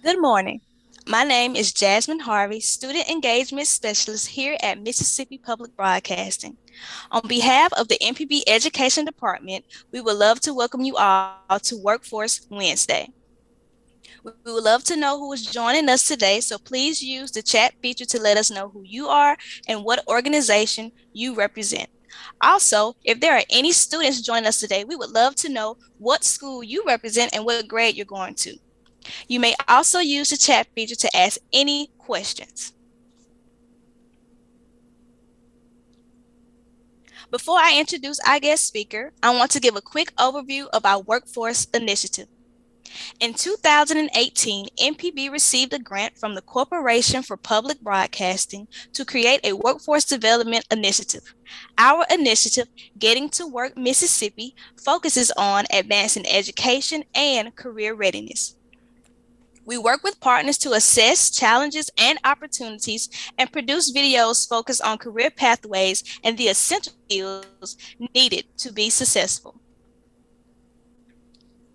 Good morning. My name is Jasmine Harvey, Student Engagement Specialist here at Mississippi Public Broadcasting. On behalf of the MPB Education Department, we would love to welcome you all to Workforce Wednesday. We would love to know who is joining us today, so please use the chat feature to let us know who you are and what organization you represent. Also, if there are any students joining us today, we would love to know what school you represent and what grade you're going to. You may also use the chat feature to ask any questions. Before I introduce our guest speaker, I want to give a quick overview of our workforce initiative. In 2018, MPB received a grant from the Corporation for Public Broadcasting to create a workforce development initiative. Our initiative, Getting to Work Mississippi, focuses on advancing education and career readiness. We work with partners to assess challenges and opportunities and produce videos focused on career pathways and the essential skills needed to be successful.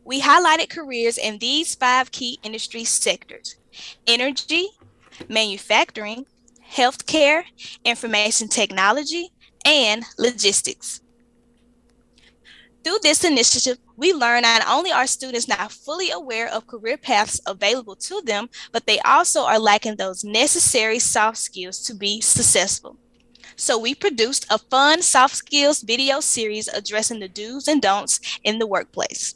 We highlighted careers in these five key industry sectors: energy, manufacturing, healthcare, information technology, and logistics. Through this initiative, we learn not only are students not fully aware of career paths available to them, but they also are lacking those necessary soft skills to be successful. So we produced a fun soft skills video series addressing the do's and don'ts in the workplace.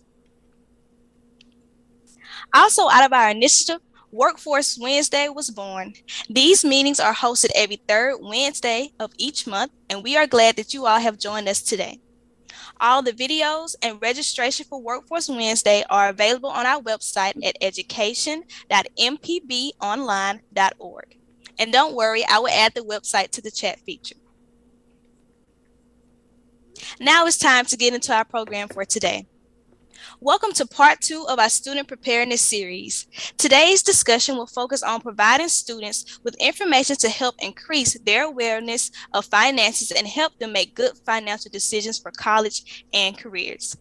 Also, out of our initiative, Workforce Wednesday was born. These meetings are hosted every third Wednesday of each month, and we are glad that you all have joined us today. All the videos and registration for Workforce Wednesday are available on our website at education.mpbonline.org. And don't worry, I will add the website to the chat feature. Now it's time to get into our program for today. Welcome to part 2 of our student preparedness series. Today's discussion will focus on providing students with information to help increase their awareness of finances and help them make good financial decisions for college and careers.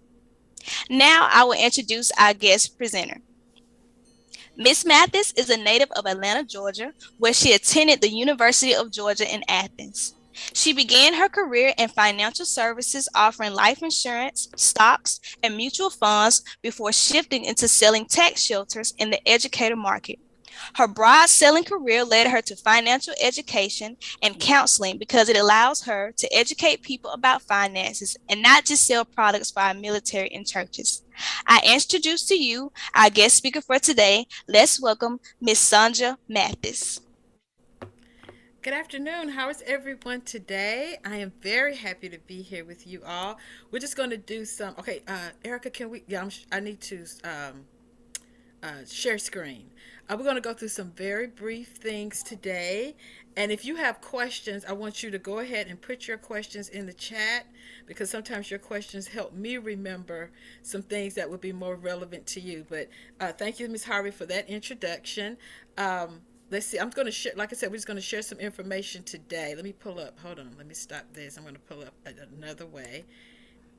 Now I will introduce our guest presenter. Miss Mathis is a native of Atlanta, Georgia, where she attended the University of Georgia in Athens. She began her career in financial services, offering life insurance, stocks, and mutual funds before shifting into selling tax shelters in the educator market. Her broad selling career led her to financial education and counseling because it allows her to educate people about finances and not just sell products for our military and churches. I introduce to you our guest speaker for today. Let's welcome Miss Sonja Mathis. Good afternoon. How is everyone today? I am very happy to be here with you all. We're just going to do some. Okay, Erica, can we? Yeah, I need to share screen. We're going to go through some very brief things today. And if you have questions, I want you to go ahead and put your questions in the chat because sometimes your questions help me remember some things that would be more relevant to you. But thank you, Ms. Harvey, for that introduction. Let's see. I'm going to share, like I said, we're just going to share some information today. Let me pull up. Hold on. Let me stop this. I'm going to pull up another way.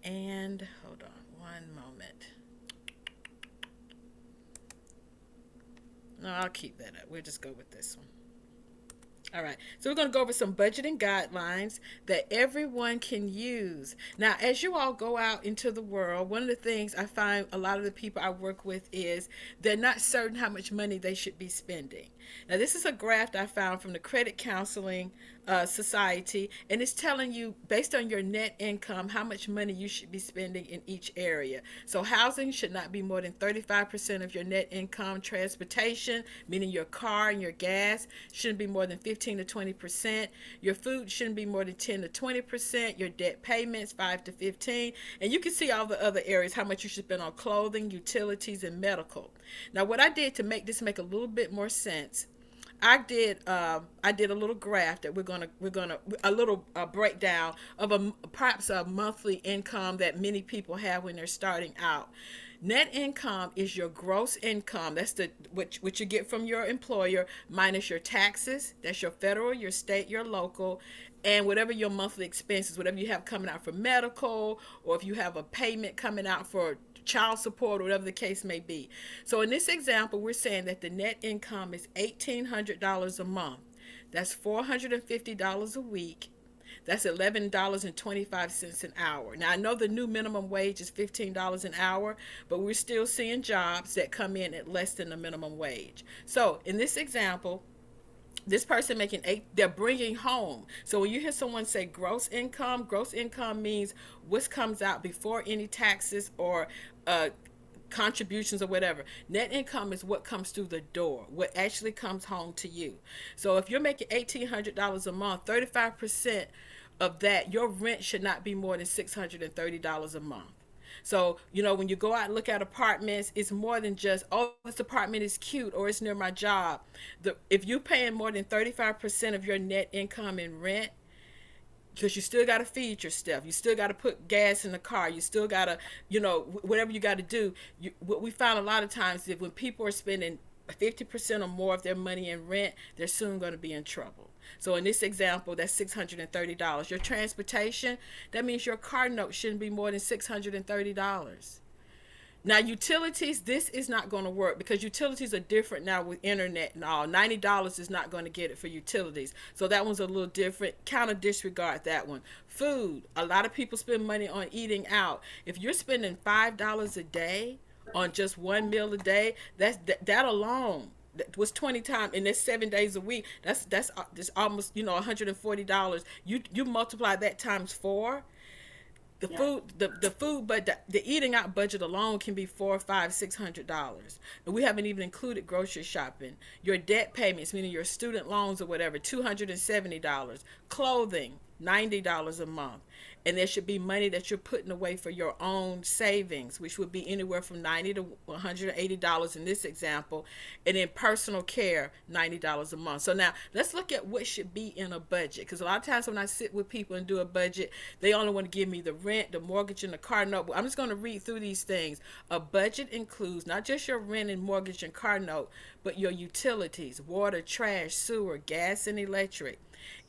And hold on one moment. No, I'll keep that up. We'll just go with this one. All right, so we're going to go over some budgeting guidelines that everyone can use. Now, as you all go out into the world, one of the things I find a lot of the people I work with is they're not certain how much money they should be spending. Now, this is a graph I found from the Credit Counseling Society, and it's telling you based on your net income how much money you should be spending in each area. So, housing should not be more than 35% of your net income. Transportation, meaning your car and your gas, shouldn't be more than 15 to 20%. Your food shouldn't be more than 10 to 20%. Your debt payments, 5 to 15. And you can see all the other areas, how much you should spend on clothing, utilities, and medical. Now, what I did to make this make a little bit more sense, I did a little graph that we're gonna a little breakdown of perhaps a monthly income that many people have when they're starting out. Net income is your gross income. That's the what you get from your employer minus your taxes. That's your federal, your state, your local, and whatever your monthly expenses, whatever you have coming out for medical, or if you have a payment coming out for child support, or whatever the case may be. So in this example, we're saying that the net income is $1,800 a month. That's $450 a week. That's $11.25 an hour. Now, I know the new minimum wage is $15 an hour, but we're still seeing jobs that come in at less than the minimum wage. So, in this example, this person making eight, they're bringing home. So when you hear someone say gross income means what comes out before any taxes or contributions or whatever. Net income is what comes through the door, what actually comes home to you. So if you're making $1,800 a month, 35% of that, your rent should not be more than $630 a month. So, when you go out and look at apartments, it's more than just, oh, this apartment is cute or it's near my job. If you're paying more than 35% of your net income in rent, because you still got to feed your stuff, you still got to put gas in the car, you still got to, whatever you got to do. What we found a lot of times is when people are spending 50% or more of their money in rent, they're soon going to be in trouble. So in this example, that's $630. Your transportation, that means your car note shouldn't be more than $630. Now, utilities, this is not going to work because utilities are different now with internet and all. $90 is not going to get it for utilities. So that one's a little different. Kind of disregard that one. Food, a lot of people spend money on eating out. If you're spending $5 a day on just one meal a day, that alone was 20 times, and that's 7 days a week. That's almost $140. You multiply that times four. The yeah. Food, the food, but the eating out budget alone can be $400, $500, $600, and we haven't even included grocery shopping. Your debt payments, meaning your student loans or whatever, $270. Clothing, $90 a month. And there should be money that you're putting away for your own savings, which would be anywhere from $90 to $180 in this example. And then personal care, $90 a month. So now let's look at what should be in a budget. Because a lot of times when I sit with people and do a budget, they only want to give me the rent, the mortgage, and the car note. I'm just going to read through these things. A budget includes not just your rent and mortgage and car note, but your utilities, water, trash, sewer, gas, and electric.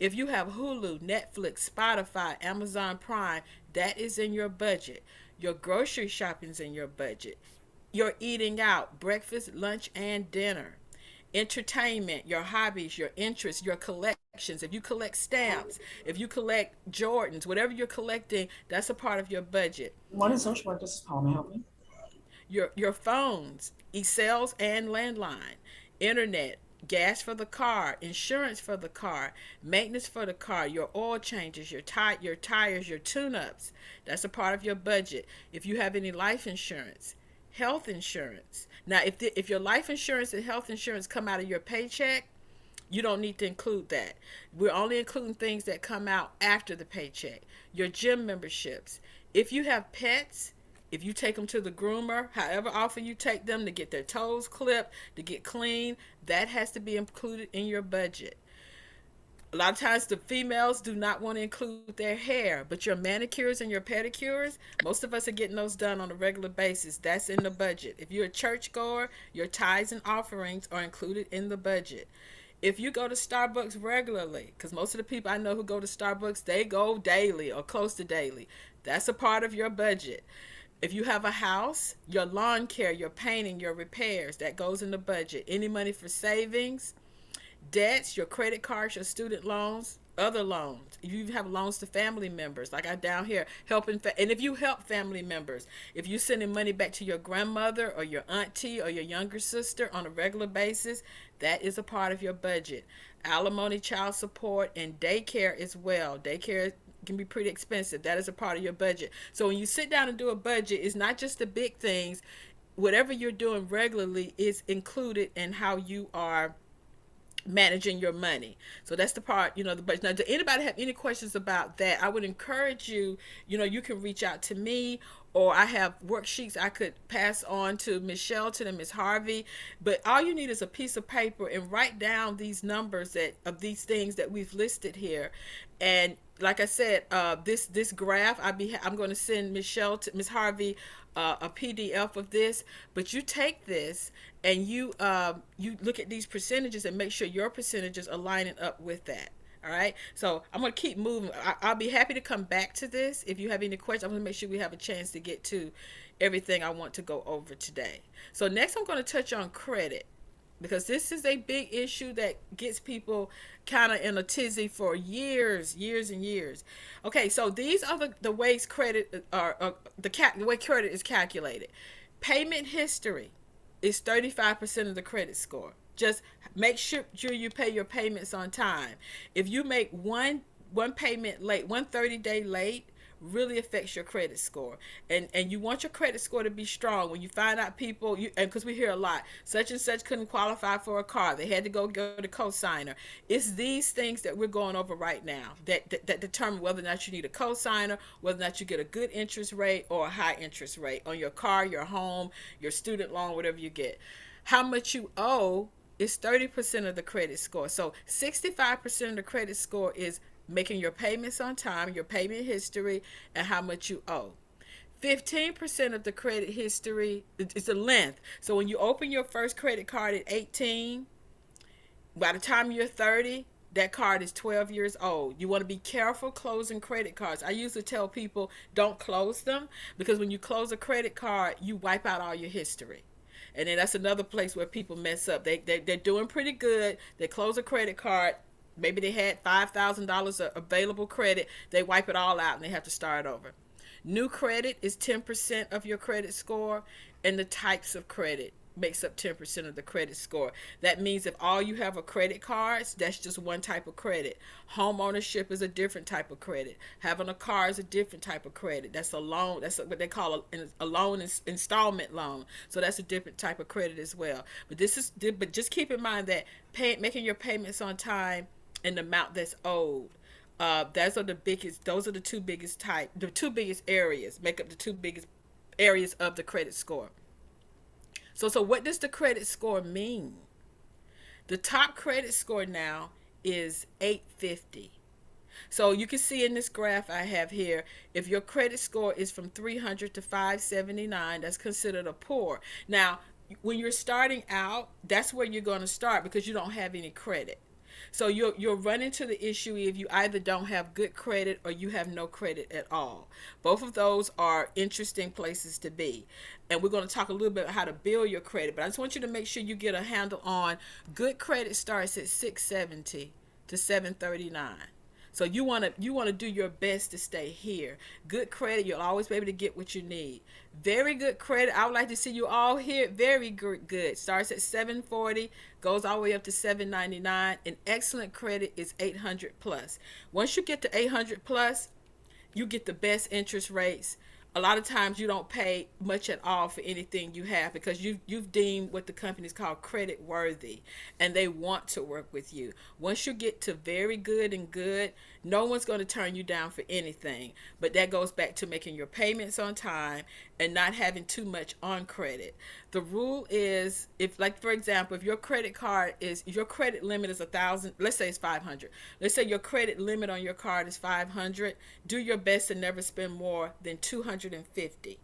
If you have Hulu, Netflix, Spotify, Amazon Prime, that is in your budget. Your grocery shopping's in your budget. Your eating out, breakfast, lunch, and dinner. Entertainment, your hobbies, your interests, your collections. If you collect stamps, if you collect Jordans, whatever you're collecting, that's a part of your budget. One in social work, this is Paul. May I help you? Your phones, e-cells and landline, internet, gas for the car, insurance for the car, maintenance for the car, your oil changes, your tires, your tune-ups. That's a part of your budget. If you have any life insurance, health insurance. Now, if your life insurance and health insurance come out of your paycheck, you don't need to include that. We're only including things that come out after the paycheck. Your gym memberships. If you have pets, if you take them to the groomer, however often you take them to get their toes clipped, to get clean, that has to be included in your budget. A lot of times the females do not want to include their hair, but your manicures and your pedicures, most of us are getting those done on a regular basis. That's in the budget. If you're a churchgoer, your tithes and offerings are included in the budget. If you go to Starbucks regularly, because most of the people I know who go to Starbucks, they go daily or close to daily. That's a part of your budget. If you have a house, your lawn care, your painting, your repairs, that goes in the budget. Any money for savings, debts, your credit cards, your student loans, other loans. If you have loans to family members, like I down here, and if you help family members, if you're sending money back to your grandmother or your auntie or your younger sister on a regular basis, that is a part of your budget. Alimony, child support, and daycare as well. Daycare can be pretty expensive. That is a part of your budget. So when you sit down and do a budget, it's not just the big things. Whatever you're doing regularly is included in how you are managing your money. So that's the part, the budget. Now, do anybody have any questions about that? I would encourage you, you can reach out to me, or I have worksheets I could pass on to Ms. Shelton and Ms. Harvey. But all you need is a piece of paper and write down these numbers of these things that we've listed here. And like I said, this graph, I'm going to send Ms. Shelton, Ms. Harvey, a PDF of this. But you take this and you look at these percentages and make sure your percentages are lining up with that. All right. So I'm going to keep moving. I'll be happy to come back to this. If you have any questions, I'm going to make sure we have a chance to get to everything I want to go over today. So next I'm going to touch on credit, because this is a big issue that gets people kind of in a tizzy for years and years. Okay, so these are the ways credit the way credit is calculated. Payment history is 35% of the credit score. Just make sure you pay your payments on time. If you make one payment late, 1 30-day late, really affects your credit score. And you want your credit score to be strong. When you find out people, and because we hear a lot, such and such couldn't qualify for a car, they had to go to cosigner. It's these things that we're going over right now that determine whether or not you need a cosigner, whether or not you get a good interest rate or a high interest rate on your car, your home, your student loan, whatever you get. How much you owe is 30% of the credit score. So 65% of the credit score is making your payments on time, your payment history, and how much you owe. 15% of the credit history is the length. So when you open your first credit card at 18, by the time you're 30, that card is 12 years old. You want to be careful closing credit cards. I usually tell people don't close them, because when you close a credit card, you wipe out all your history. And then that's another place where people mess up. They're doing pretty good. They close a credit card. Maybe they had $5,000 of available credit. They wipe it all out and they have to start over. New credit is 10% of your credit score, and the types of credit makes up 10% of the credit score. That means if all you have are credit cards, that's just one type of credit. Home ownership is a different type of credit. Having a car is a different type of credit. That's a loan. That's what they call a loan, installment loan. So that's a different type of credit as well. But just keep in mind that making your payments on time and the amount that's owed. Those are the biggest. Those are the two biggest areas. Make up the two biggest areas of the credit score. So what does the credit score mean? The top credit score now is 850. So you can see in this graph I have here, if your credit score is from 300 to 579, that's considered a poor. Now, when you're starting out, that's where you're going to start, because you don't have any credit. So you'll run into the issue if you either don't have good credit or you have no credit at all. Both of those are interesting places to be. And we're going to talk a little bit about how to build your credit. But I just want you to make sure you get a handle on good credit starts at 670 to 739. So you want to do your best to stay here. Good credit, you'll always be able to get what you need. Very good credit, I would like to see you all here. Very good. Starts at 740, goes all the way up to 799. And excellent credit is 800 plus. Once you get to 800 plus, you get the best interest rates. A lot of times you don't pay much at all for anything you have, because you've deemed what the companies call credit worthy, and they want to work with you. Once you get to very good and good, no one's going to turn you down for anything. But that goes back to making your payments on time and not having too much on credit. The rule is, if, like, for example, if your credit limit is 1,000, let's say it's 500. Let's say your credit limit on your card is 500. Do your best to never spend more than 250.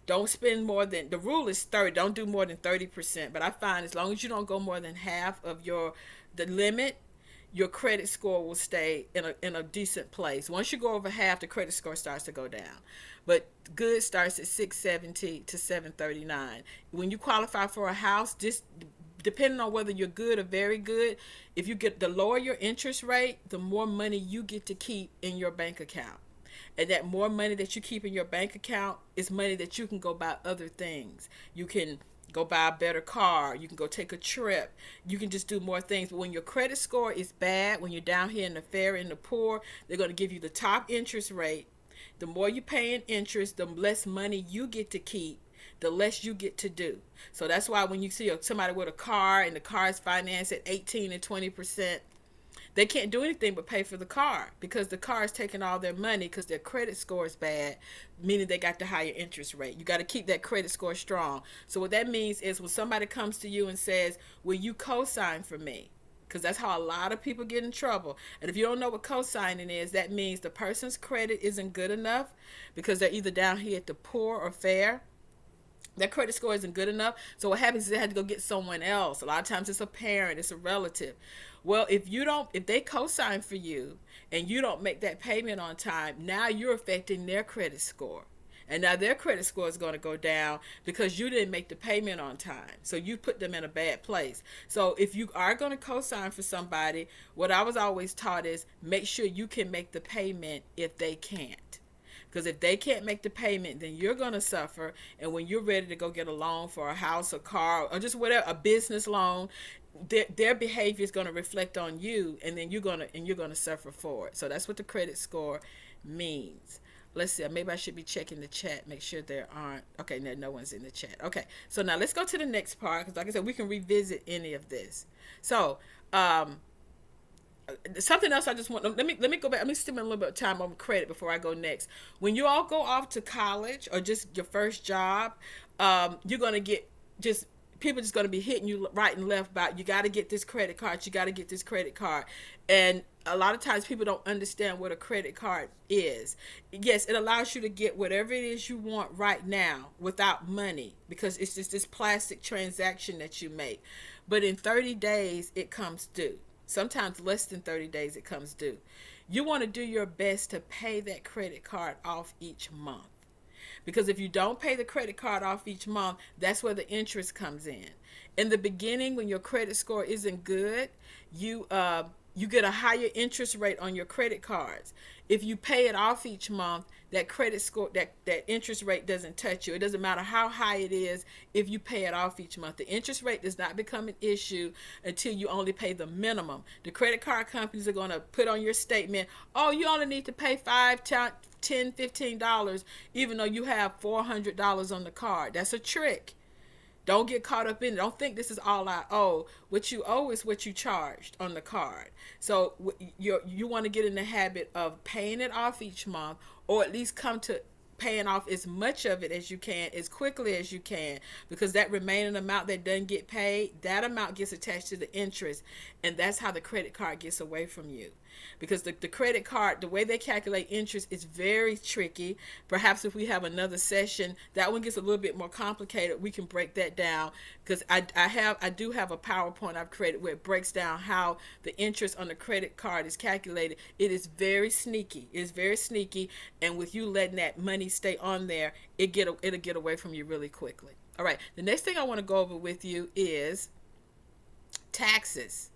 Don't spend more than, the rule is 30. Don't do more than 30%. But I find as long as you don't go more than half of the limit, your credit score will stay in a decent place. Once you go over half, the credit score starts to go down. But good starts at 670 to 739. When you qualify for a house, just depending on whether you're good or very good, if you get the lower your interest rate, the more money you get to keep in your bank account. And that more money that you keep in your bank account is money that you can go buy other things. You can go buy a better car. You can go take a trip. You can just do more things. But when your credit score is bad, when you're down here in the fair and the poor, they're going to give you the top interest rate. The more you pay in interest, the less money you get to keep, the less you get to do. So that's why when you see somebody with a car and the car is financed at 18 and 20%, they can't do anything but pay for the car, because the car is taking all their money because their credit score is bad, meaning they got the higher interest rate. You got to keep that credit score strong. So what that means is when somebody comes to you and says, will you co-sign for me? Because that's how a lot of people get in trouble. And if you don't know what co-signing is, that means the person's credit isn't good enough because they're either down here at the poor or fair, Their credit score isn't good enough. So what happens is they had to go get someone else. A lot of times it's a parent, it's a relative. Well, if they co-sign for you and you don't make that payment on time, now you're affecting their credit score. And now their credit score is going to go down because you didn't make the payment on time. So you put them in a bad place. So if you are going to co-sign for somebody, what I was always taught is make sure you can make the payment if they can't. Because if they can't make the payment, then you're going to suffer. And when you're ready to go get a loan for a house, a car, or just whatever, a business loan, their behavior is going to reflect on you, and then you're going to suffer for it. So that's what the credit score means. Let's see. Maybe I should be checking the chat, make sure there aren't. Okay, no one's in the chat. Okay, so now let's go to the next part because, like I said, we can revisit any of this. So, something else I just want. Let me go back. Let me spend a little bit of time on credit before I go next. When you all go off to college or just your first job, you're gonna get just people just gonna be hitting you right and left about you got to get this credit card. You got to get this credit card, and a lot of times people don't understand what a credit card is. Yes, it allows you to get whatever it is you want right now without money because it's just this plastic transaction that you make. But in 30 days, it comes due. Sometimes less than 30 days it comes due. You want to do your best to pay that credit card off each month. Because if you don't pay the credit card off each month, that's where the interest comes in. In the beginning, when your credit score isn't good, you get a higher interest rate on your credit cards. If you pay it off each month, that credit score, that interest rate doesn't touch you. It doesn't matter how high it is if you pay it off each month. The interest rate does not become an issue until you only pay the minimum. The credit card companies are going to put on your statement, oh, you only need to pay $5, $10, $15, even though you have $400 on the card. That's a trick. Don't get caught up in it. Don't think this is all I owe. What you owe is what you charged on the card. So you want to get in the habit of paying it off each month, or at least come to paying off as much of it as you can, as quickly as you can, because that remaining amount that doesn't get paid, that amount gets attached to the interest, and that's how the credit card gets away from you. Because the credit card, the way they calculate interest is very tricky. Perhaps if we have another session, that one gets a little bit more complicated. We can break that down because I do have a PowerPoint I've created where it breaks down how the interest on the credit card is calculated. It is very sneaky. It's very sneaky, and with you letting that money stay on there, it'll get away from you really quickly. All right. The next thing I want to go over with you is taxes.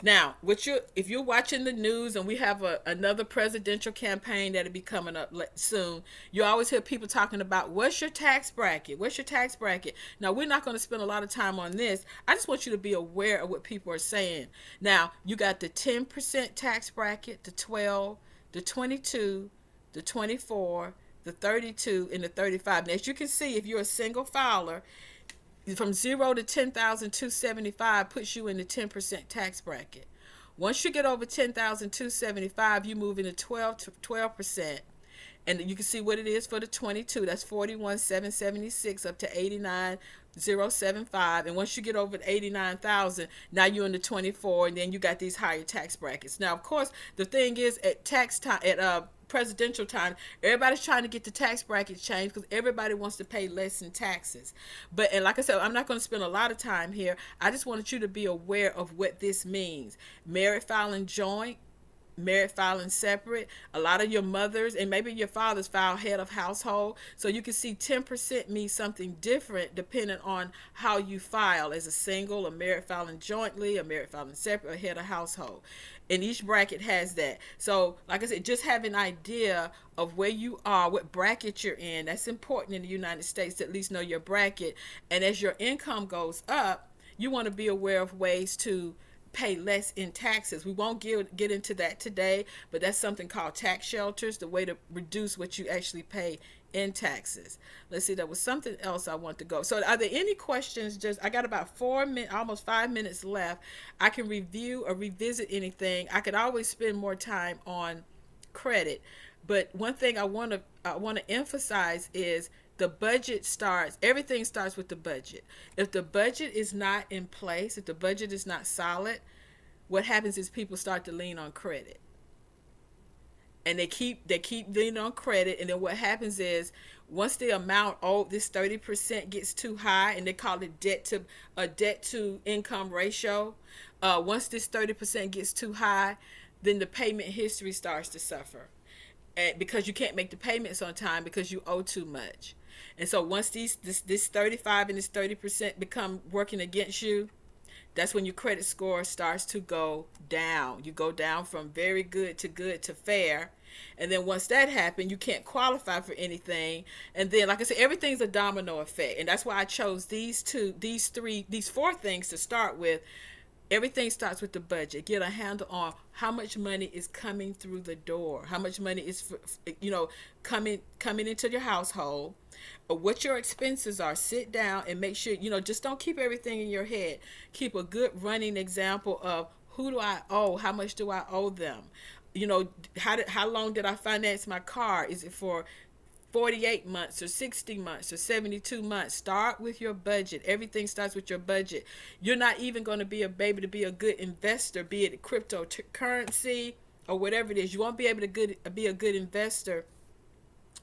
Now, if you're watching the news and we have another presidential campaign that'll be coming up soon, you always hear people talking about what's your tax bracket? What's your tax bracket? Now, we're not going to spend a lot of time on this. I just want you to be aware of what people are saying. Now, you got the 10% tax bracket, the 12, the 22, the 24, the 32, and the 35. Now, as you can see, if you're a single filer, from 0 to 10,275 puts you in the 10% tax bracket. Once you get over 10,275, you move into 12%. And you can see what it is for the 22. That's 41,776 up to 89,075. And once you get over 89,000, now you're in the 24, and then you got these higher tax brackets. Now, of course, the thing is at tax time, at presidential time, everybody's trying to get the tax brackets changed because everybody wants to pay less in taxes. And like I said, I'm not going to spend a lot of time here. I just wanted you to be aware of what this means. Married filing joint, married filing separate. A lot of your mothers and maybe your fathers file head of household. So you can see 10% means something different depending on how you file as a single, a married filing jointly, a married filing separate, or head of household. And each bracket has that. So like I said, just have an idea of where you are, what bracket you're in. That's important in the United States to at least know your bracket. And as your income goes up, you want to be aware of ways to pay less in taxes. We won't get into that today, but that's something called tax shelters, the way to reduce what you actually pay in taxes. Let's see, there was something else I want to go. So are there any questions? I got about 4 minutes, almost 5 minutes left. I can review or revisit anything. I could always spend more time on credit, but one thing I want to emphasize is the budget everything starts with the budget. If the budget is not in place, if the budget is not solid, what happens is people start to lean on credit. and they keep leaning on credit, and then what happens is once the amount this 30% gets too high, and they call it debt to income ratio. Once this 30% gets too high, then the payment history starts to suffer, and because you can't make the payments on time because you owe too much. And so once this 35 and this 30% become working against you, that's when your credit score starts to go down. You go down from very good to fair. And then once that happens, you can't qualify for anything. And then, like I said, everything's a domino effect. And that's why I chose these four things to start with. Everything starts with the budget. Get a handle on how much money is coming through the door, how much money is coming into your household, or what your expenses are. Sit down and make sure, just don't keep everything in your head. Keep a good running example of who do I owe, how much do I owe them, how long did I finance my car? Is it for 48 months or 60 months or 72 months? Start with your budget. Everything starts with your budget. You're not even going to be able to be a good investor, be it cryptocurrency or whatever it is. You won't be able to be a good investor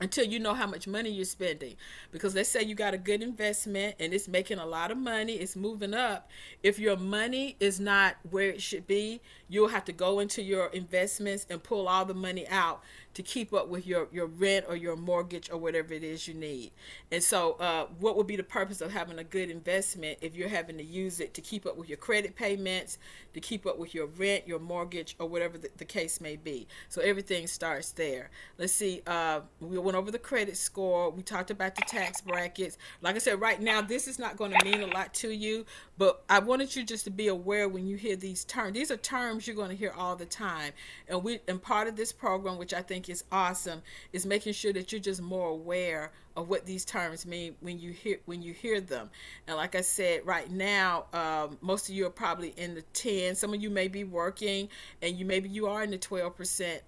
until you know how much money you're spending. Because let's say you got a good investment and it's making a lot of money, it's moving up. If your money is not where it should be, you'll have to go into your investments and pull all the money out to keep up with your rent or your mortgage or whatever it is you need. And so what would be the purpose of having a good investment if you're having to use it to keep up with your credit payments, to keep up with your rent, your mortgage, or whatever the case may be? So everything starts there. Let's see, we went over the credit score. We talked about the tax brackets. Like I said, right now, this is not going to mean a lot to you, but I wanted you just to be aware when you hear these terms. These are terms you're going to hear all the time. And part of this program, which I think is awesome, is making sure that you're just more aware of what these terms mean when you hear them. And like I said, right now, most of you are probably in the 10. Some of you may be working, and maybe you are in the 12%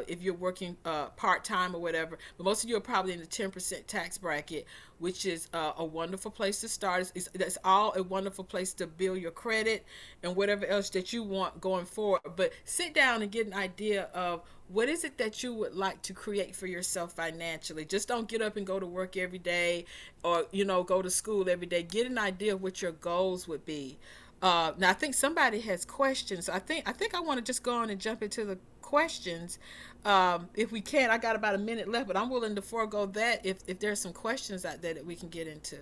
if you're working part-time or whatever. But most of you are probably in the 10% tax bracket, which is a wonderful place to start. That's all a wonderful place to build your credit and whatever else that you want going forward. But sit down and get an idea of what is it that you would like to create for yourself financially. Just don't get up and go to work every day, or go to school every day. Get an idea of what your goals would be. Now I think somebody has questions. I want to just go on and jump into the questions. If we can, I got about a minute left, but I'm willing to forego that if there's some questions out there that we can get into.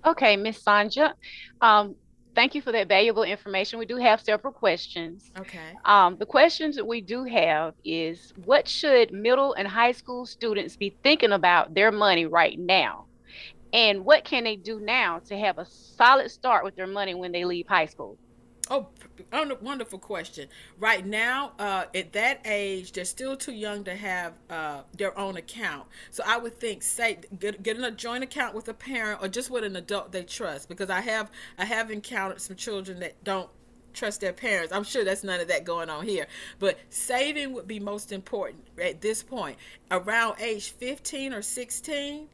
Okay, Miss Sonja. Um, Thank you for that valuable information. We do have several questions. Okay. The questions that we do have is what should middle and high school students be thinking about their money right now? And what can they do now to have a solid start with their money when they leave high school? Oh, wonderful question. Right now, at that age, they're still too young to have their own account. So I would think, say, get a joint account with a parent or just with an adult they trust. Because I have encountered some children that don't trust their parents. I'm sure that's none of that going on here. But saving would be most important at this point. Around age 15 or 16,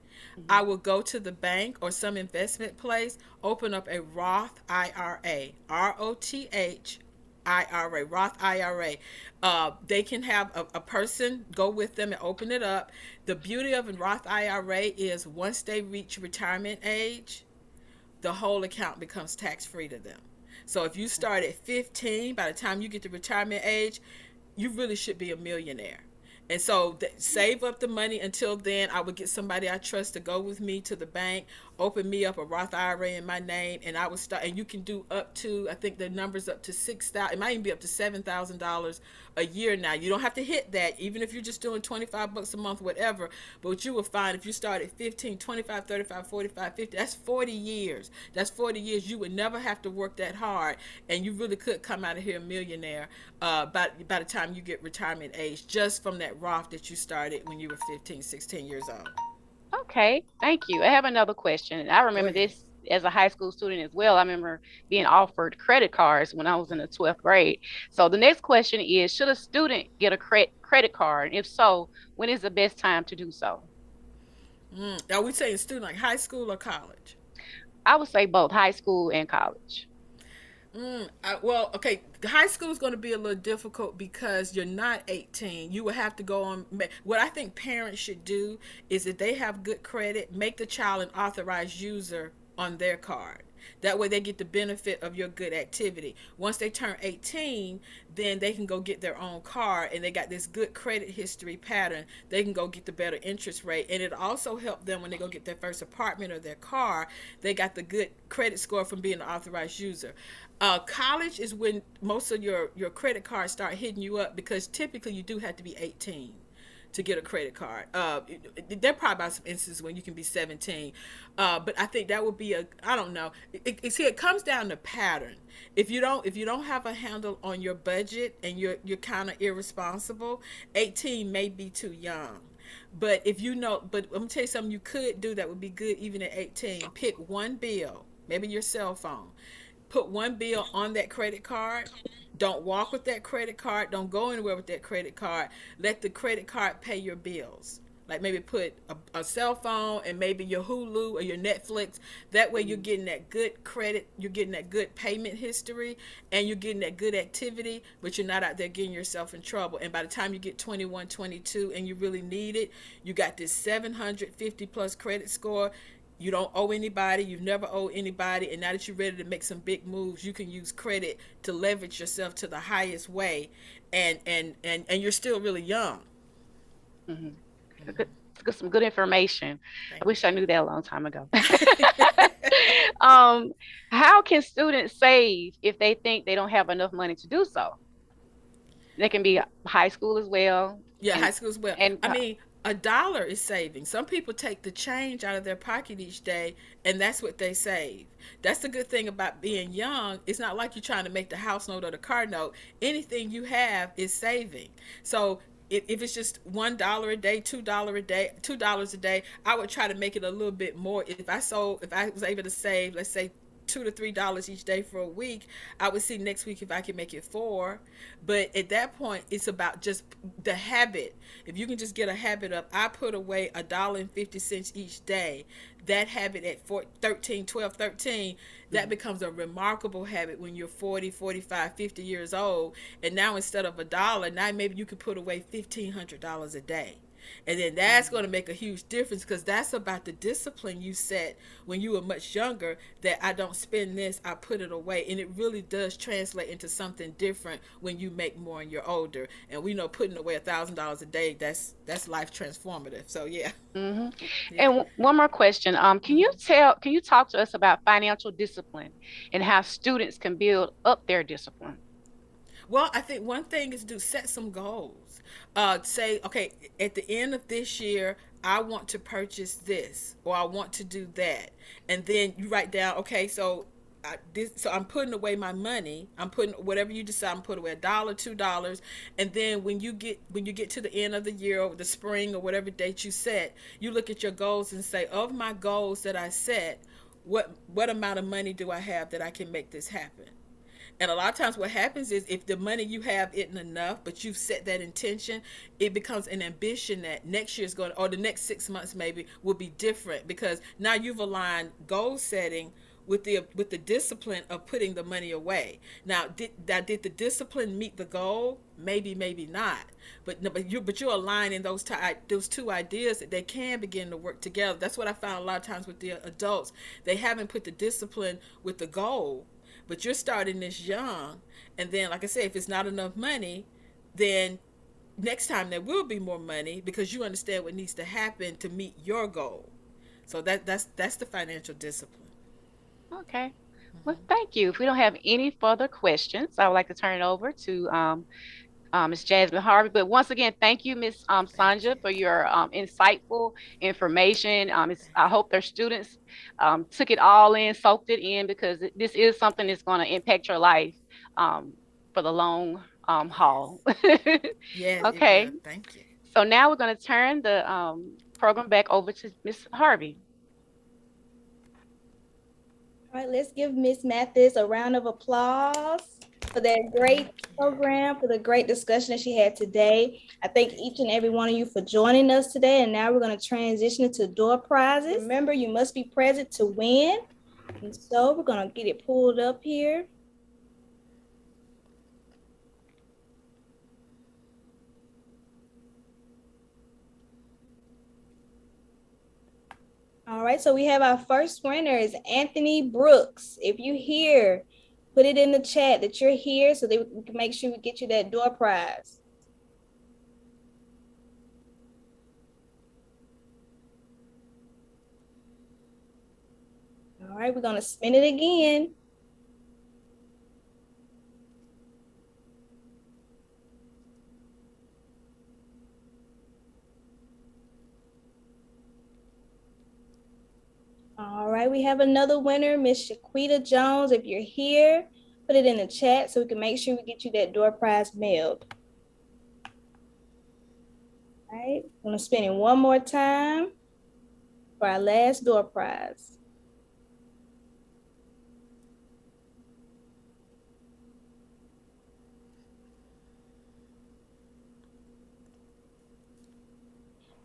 I Mhm. will go to the bank or some investment place, open up a Roth IRA, Roth IRA. They can have a person go with them and open it up. The beauty of a Roth IRA is once they reach retirement age, the whole account becomes tax free to them. So if you start at 15, by the time you get to retirement age, you really should be a millionaire. And so save up the money until then. I would get somebody I trust to go with me to the bank, open me up a Roth IRA in my name, and I would start. And you can do up to, I think the number's up to 6,000. It might even be up to $7,000 a year now. You don't have to hit that, even if you're just doing 25 bucks a month, whatever. But what you will find if you start at 15, 25, 35, 45, 50, that's 40 years. That's 40 years. You would never have to work that hard, and you really could come out of here a millionaire by the time you get retirement age, just from that Roth that you started when you were 15, 16 years old. Okay, thank you. I have another question. And I Go remember ahead. this as a high school student as well. I remember being offered credit cards when I was in the 12th grade. So the next question is, should a student get a credit card? If so, when is the best time to do so? Are we saying student like high school or college? I would say both high school and college. Well, okay. High school is going to be a little difficult because you're not 18. You will have to go on. What I think parents should do is, if they have good credit, make the child an authorized user on their card. That way they get the benefit of your good activity. Once they turn 18, then they can go get their own car, and they got this good credit history pattern. They can go get the better interest rate, and it also helped them when they go get their first apartment or their car. They got the good credit score from being an authorized user. College is when most of your credit cards start hitting you up, because typically you do have to be 18 to get a credit card. There are probably some instances when you can be 17. But I think that would be I don't know. See, it comes down to pattern. If you don't have a handle on your budget, and you're kind of irresponsible, 18 may be too young. But but I'm gonna tell you something you could do that would be good even at 18. Pick one bill, maybe your cell phone. Put one bill on that credit card. Don't walk with that credit card. Don't go anywhere with that credit card. Let the credit card pay your bills. Like, maybe put a cell phone and maybe your Hulu or your Netflix. That way you're getting that good credit, you're getting that good payment history, and you're getting that good activity, but you're not out there getting yourself in trouble. And by the time you get 21, 22, and you really need it, you got this 750 plus credit score. You don't owe anybody. You've never owed anybody. And now that you're ready to make some big moves, you can use credit to leverage yourself to the highest way. And you're still really young. Mm-hmm. Some good information. I wish I knew that a long time ago. How can students save if they think they don't have enough money to do so? They can be high school as well. Yeah, high school as well. And I mean, $1 is saving. Some people take the change out of their pocket each day, and that's what they save. That's the good thing about being young. It's not like you're trying to make the house note or the car note. Anything you have is saving. So if it's just $1 a day, $2 a day, $2 a day, I would try to make it a little bit more. If I was able to save, let's say, $2 to $3 each day for a week, I would see next week if I can make it $4. But at that point, it's about just the habit. If you can just get a habit of, I put away $1.50 each day, that habit at 13, 12, 13, that becomes a remarkable habit when you're 40, 45, 50 years old. And now, instead of $1, now maybe you could put away $1,500 a day. And then that's going to make a huge difference, because that's about the discipline you set when you were much younger, that I don't spend this, I put it away. And it really does translate into something different when you make more and you're older. And we know putting away $1,000 a day, that's life transformative. So yeah. Mm-hmm. Yeah. And one more question. Can you talk to us about financial discipline and how students can build up their discipline? Well, I think one thing is to set some goals. Say, okay, at the end of this year, I want to purchase this, or I want to do that. And then you write down, okay, so so I'm putting away my money. I'm putting whatever you decide. I'm putting away $1, $2, and then when you get to the end of the year, or the spring, or whatever date you set, you look at your goals and say, of my goals that I set, what amount of money do I have that I can make this happen? And a lot of times what happens is, if the money you have isn't enough, but you've set that intention, it becomes an ambition that next year is going, or the next 6 months maybe, will be different, because now you've aligned goal setting with the discipline of putting the money away. Now, did the discipline meet the goal? Maybe, maybe not. But you're aligning those two ideas, that they can begin to work together. That's what I found a lot of times with the adults. They haven't put the discipline with the goal. But you're starting this young, and then, like I said, if it's not enough money, then next time there will be more money, because you understand what needs to happen to meet your goal. So that's the financial discipline. Okay. Well, thank you. If we don't have any further questions, I would like to turn it over to Ms. Jasmine Harvey. But once again, thank you, Ms. Sonja, for your insightful information. I hope their students took it all in, soaked it in, because this is something that's going to impact your life for the long haul. Yeah. Okay. Thank you. So now we're going to turn the program back over to Ms. Harvey. All right, let's give Ms. Mathis a round of applause for that great program, for the great discussion that she had today. I thank each and every one of you for joining us today. And now we're going to transition into door prizes. Remember, you must be present to win. And so we're going to get it pulled up here. All right, so we have our first winner is Anthony Brooks. If you here, put it in the chat that you're here so that we can make sure we get you that door prize. All right, we're gonna spin it again. All right, we have another winner, Miss Shaquita Jones. If you're here, put it in the chat so we can make sure we get you that door prize mailed. All right, I'm gonna spin it one more time for our last door prize.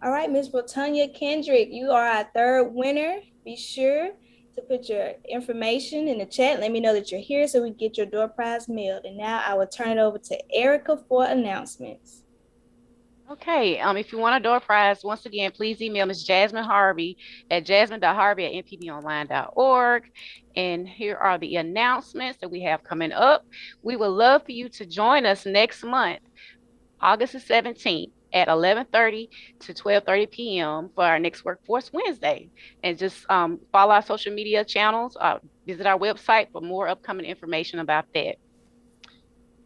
All right, Miss Britannia Kendrick, you are our third winner. Be sure to put your information in the chat. Let me know that you're here so we get your door prize mailed. And now I will turn it over to Erica for announcements. Okay, if you want a door prize, once again, please email Ms. Jasmine Harvey at jasmine.harvey@npbonline.org. And here are the announcements that we have coming up. We would love for you to join us next month, August the 17th at 11:30 to 12:30 p.m. for our next Workforce Wednesday. And just follow our social media channels, visit our website for more upcoming information about that.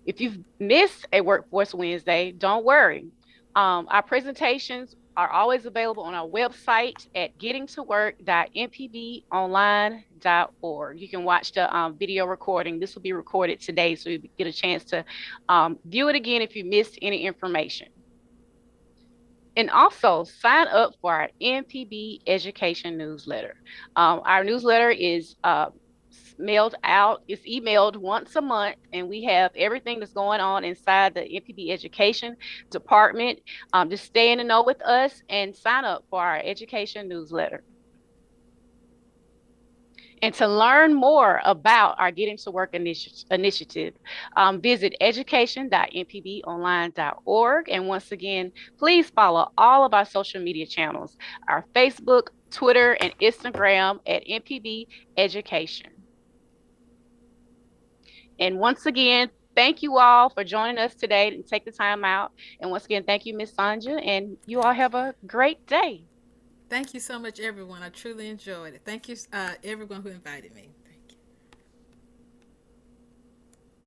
If you've missed a Workforce Wednesday, don't worry. Our presentations are always available on our website at gettingtowork.mpbonline.org. You can watch the video recording. This will be recorded today, so you get a chance to view it again if you missed any information. And also sign up for our MPB education newsletter. Our newsletter is mailed out. It's emailed once a month, and we have everything that's going on inside the MPB education department. Just stay in the know with us and sign up for our education newsletter. And to learn more about our Getting to Work initiative, visit education.mpbonline.org. And once again, please follow all of our social media channels, our Facebook, Twitter, and Instagram at MPB Education. And once again, thank you all for joining us today and take the time out. And once again, thank you, Miss Sonja, and you all have a great day. Thank you so much, everyone. I truly enjoyed it. Thank you, everyone who invited me.